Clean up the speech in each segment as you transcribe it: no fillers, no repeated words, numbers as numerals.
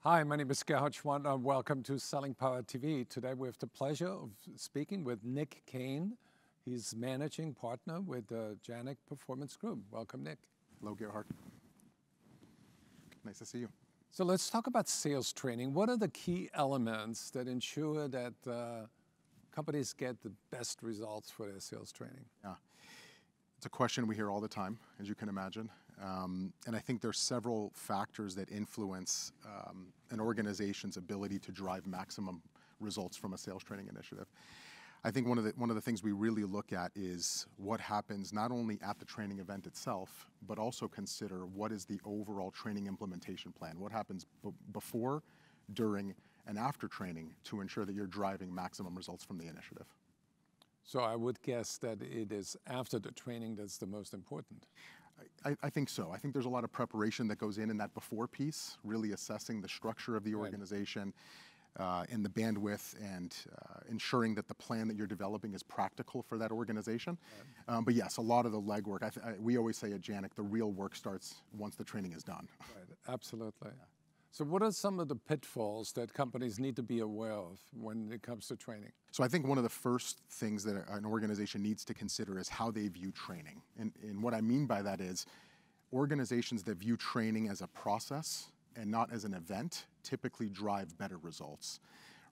Hi, my name is Gerhard Gschwandtner. Welcome to Selling Power TV. Today we have the pleasure of speaking with Nick Kane. He's managing partner with the Janek Performance Group. Welcome, Nick. Hello, Gerhard. Nice to see you. So let's talk about sales training. What are the key elements that ensure that companies get the best results for their sales training? Yeah, it's a question we hear all the time, as you can imagine. And I think there's several factors that influence an organization's ability to drive maximum results from a sales training initiative. I think one of the things we really look at is what happens not only at the training event itself, but also consider what is the overall training implementation plan. What happens before, during, and after training to ensure that you're driving maximum results from the initiative. So I would guess that it is after the training that's the most important. I think so. I think there's a lot of preparation that goes in that before piece, really assessing the structure of the organization, and the bandwidth, and ensuring that the plan that you're developing is practical for that organization. Right. But yes, a lot of the legwork, we always say at Janek, the real work starts once the training is done. Right, absolutely. Yeah. So what are some of the pitfalls that companies need to be aware of when it comes to training? So I think one of the first things that an organization needs to consider is how they view training. And what I mean by that is organizations that view training as a process and not as an event typically drive better results,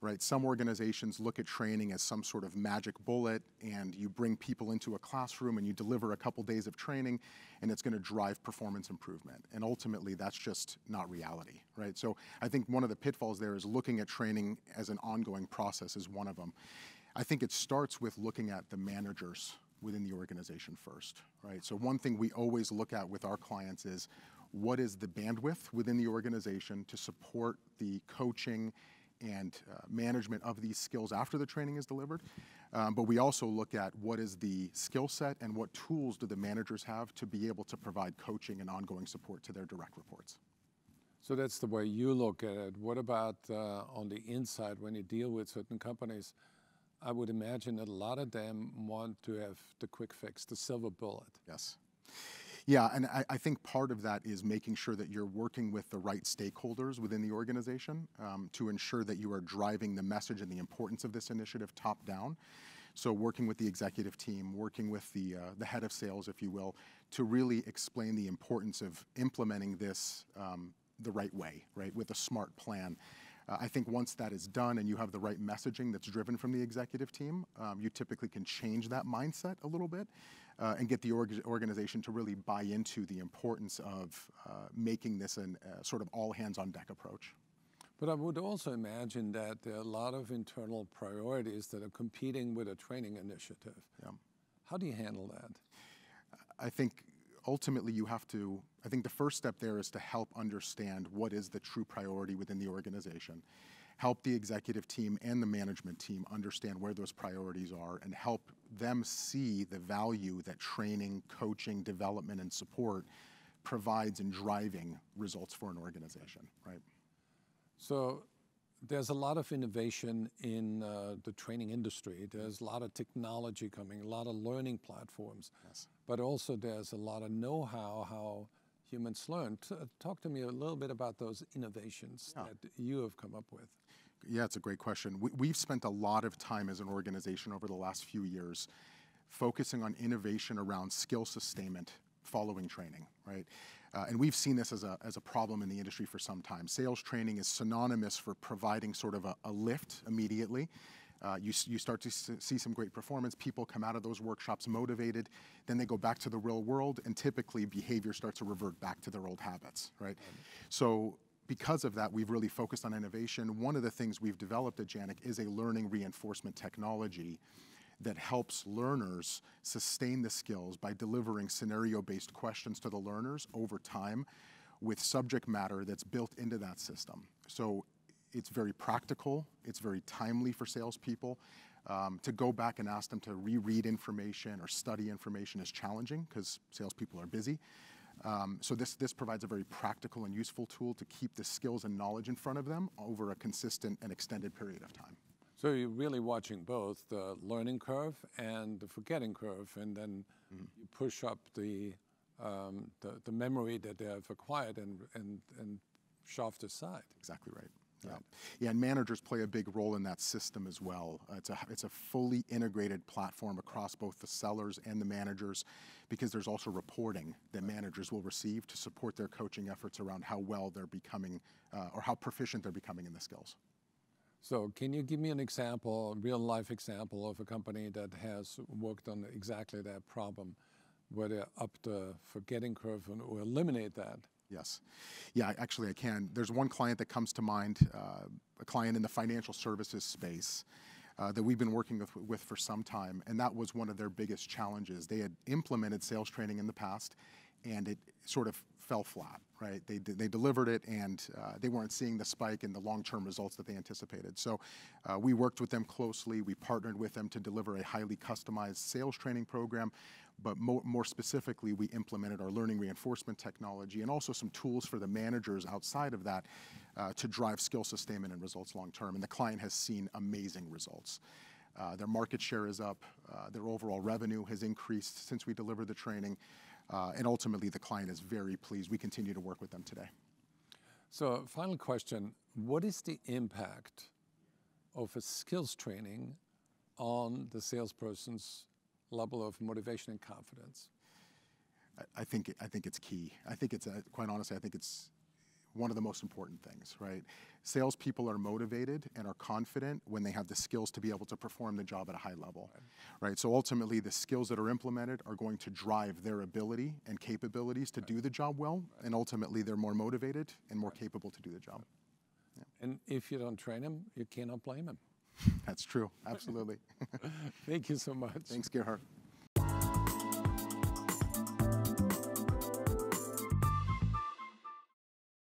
right? Some organizations look at training as some sort of magic bullet, and you bring people into a classroom and you deliver a couple days of training and it's going to drive performance improvement. And ultimately that's just not reality, right? So I think one of the pitfalls there is looking at training as an ongoing process is one of them. I think it starts with looking at the managers within the organization first, right? So one thing we always look at with our clients is what is the bandwidth within the organization to support the coaching and management of these skills after the training is delivered. But we also look at what is the skill set and what tools do the managers have to be able to provide coaching and ongoing support to their direct reports. So that's the way you look at it. What about on the inside when you deal with certain companies? I would imagine that a lot of them want to have the quick fix, the silver bullet. Yes. Yeah, and I think part of that is making sure that you're working with the right stakeholders within the organization to ensure that you are driving the message and the importance of this initiative top down. So working with the executive team, working with the head of sales, if you will, to really explain the importance of implementing this the right way, right, with a smart plan. I think once that is done and you have the right messaging that's driven from the executive team, you typically can change that mindset a little bit and get the organization to really buy into the importance of making this a sort of all hands on deck approach. But I would also imagine that there are a lot of internal priorities that are competing with a training initiative. Yeah. How do you handle that? I think ultimately I think the first step there is to help understand what is the true priority within the organization. Help the executive team and the management team understand where those priorities are and help them see the value that training, coaching, development, and support provides in driving results for an organization, right? So there's a lot of innovation in the training industry. There's a lot of technology coming, a lot of learning platforms. Yes. But also there's a lot of know-how how humans learn. Talk to me a little bit about those innovations that you have come up with. Yeah, it's a great question. We've spent a lot of time as an organization over the last few years focusing on innovation around skill sustainment following training, right? And we've seen this as a problem in the industry for some time. Sales training is synonymous for providing sort of a lift immediately. You start to see some great performance. People come out of those workshops motivated. Then they go back to the real world, and typically behavior starts to revert back to their old habits, right? So because of that, we've really focused on innovation. One of the things we've developed at Janek is a learning reinforcement technology that helps learners sustain the skills by delivering scenario-based questions to the learners over time with subject matter that's built into that system. So it's very practical, it's very timely for salespeople. To go back and ask them to reread information or study information is challenging because salespeople are busy. So this provides a very practical and useful tool to keep the skills and knowledge in front of them over a consistent and extended period of time. So you're really watching both the learning curve and the forgetting curve, and then you push up the memory that they have acquired and shoved aside. Exactly right. Yeah, and managers play a big role in that system as well. It's a fully integrated platform across both the sellers and the managers, because there's also reporting that managers will receive to support their coaching efforts around how well they're becoming or how proficient they're becoming in the skills. So can you give me an example, a real life example of a company that has worked on exactly that problem, where they're up the forgetting curve or eliminate that? Yes. Yeah, actually I can. There's one client that comes to mind, a client in the financial services space that we've been working with for some time, and that was one of their biggest challenges. They had implemented sales training in the past, and it sort of fell flat, right? They delivered it, and they weren't seeing the spike and the long-term results that they anticipated. So we worked with them closely. We partnered with them to deliver a highly customized sales training program, but more specifically, we implemented our learning reinforcement technology and also some tools for the managers outside of that to drive skill sustainment and results long-term. And the client has seen amazing results. Their market share is up. Their overall revenue has increased since we delivered the training. And ultimately, the client is very pleased. We continue to work with them today. So final question, what is the impact of a skills training on the salesperson's level of motivation and confidence? I think it's key. I think it's, quite honestly, I think it's one of the most important things, right? Salespeople are motivated and are confident when they have the skills to be able to perform the job at a high level, right? So ultimately, the skills that are implemented are going to drive their ability and capabilities to do the job well, and ultimately, they're more motivated and more capable to do the job. Yeah. And if you don't train them, you cannot blame them. That's true, absolutely. Thank you so much. Thanks, Gerhard.